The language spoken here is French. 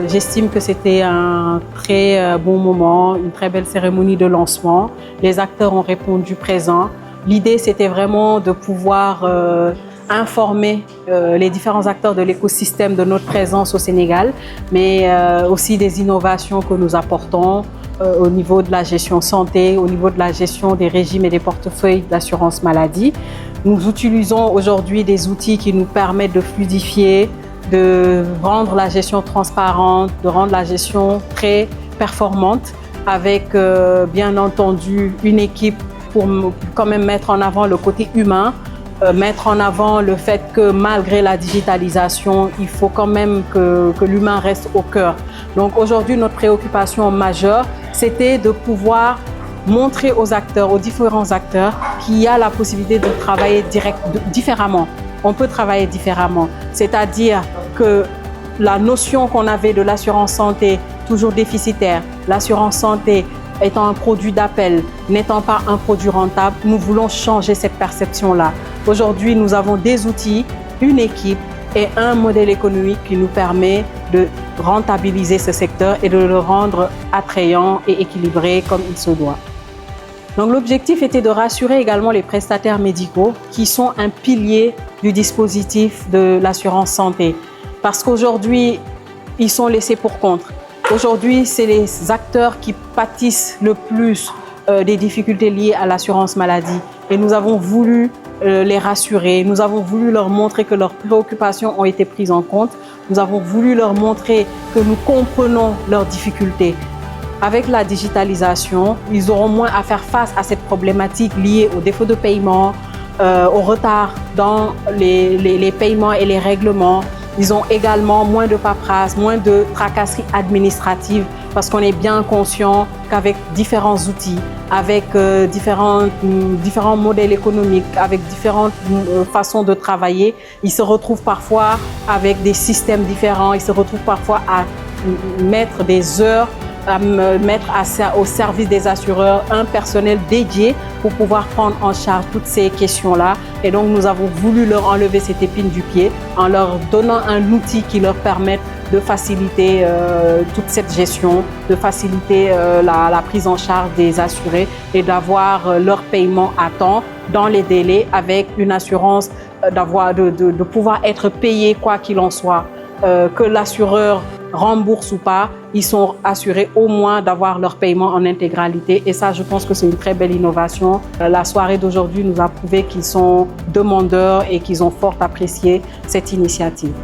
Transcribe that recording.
J'estime que c'était un très bon moment, une très belle cérémonie de lancement. Les acteurs ont répondu présent. L'idée, c'était vraiment de pouvoir informer les différents acteurs de l'écosystème de notre présence au Sénégal, mais aussi des innovations que nous apportons au niveau de la gestion santé, au niveau de la gestion des régimes et des portefeuilles d'assurance maladie. Nous utilisons aujourd'hui des outils qui nous permettent de fluidifier, de rendre la gestion transparente, de rendre la gestion très performante avec bien entendu une équipe pour quand même mettre en avant le côté humain, mettre en avant le fait que malgré la digitalisation, il faut quand même que l'humain reste au cœur. Donc aujourd'hui, notre préoccupation majeure, c'était de pouvoir montrer aux acteurs, aux différents acteurs, qu'il y a la possibilité de travailler différemment. On peut travailler différemment, c'est-à-dire que la notion qu'on avait de l'assurance santé toujours déficitaire, l'assurance santé étant un produit d'appel, n'étant pas un produit rentable, nous voulons changer cette perception-là. Aujourd'hui, nous avons des outils, une équipe et un modèle économique qui nous permet de rentabiliser ce secteur et de le rendre attrayant et équilibré comme il se doit. Donc l'objectif était de rassurer également les prestataires médicaux qui sont un pilier du dispositif de l'assurance santé. Parce qu'aujourd'hui, ils sont laissés pour compte. Aujourd'hui, c'est les acteurs qui pâtissent le plus des difficultés liées à l'assurance maladie. Et nous avons voulu les rassurer, nous avons voulu leur montrer que leurs préoccupations ont été prises en compte. Nous avons voulu leur montrer que nous comprenons leurs difficultés. Avec la digitalisation, ils auront moins à faire face à cette problématique liée au défaut de paiement, au retard dans les paiements et les règlements. Ils ont également moins de paperasse, moins de tracasseries administratives parce qu'on est bien conscient qu'avec différents outils, avec différents modèles économiques, avec différentes façons de travailler, ils se retrouvent parfois avec des systèmes différents, ils se retrouvent parfois à mettre des heures, à mettre au service des assureurs un personnel dédié pour pouvoir prendre en charge toutes ces questions-là. Et donc, nous avons voulu leur enlever cette épine du pied en leur donnant un outil qui leur permette de faciliter toute cette gestion, de faciliter la prise en charge des assurés et d'avoir leur paiement à temps dans les délais avec une assurance de pouvoir être payé quoi qu'il en soit. Que l'assureur rembourse ou pas, ils sont assurés au moins d'avoir leur paiement en intégralité. Et ça, je pense que c'est une très belle innovation. La soirée d'aujourd'hui nous a prouvé qu'ils sont demandeurs et qu'ils ont fort apprécié cette initiative.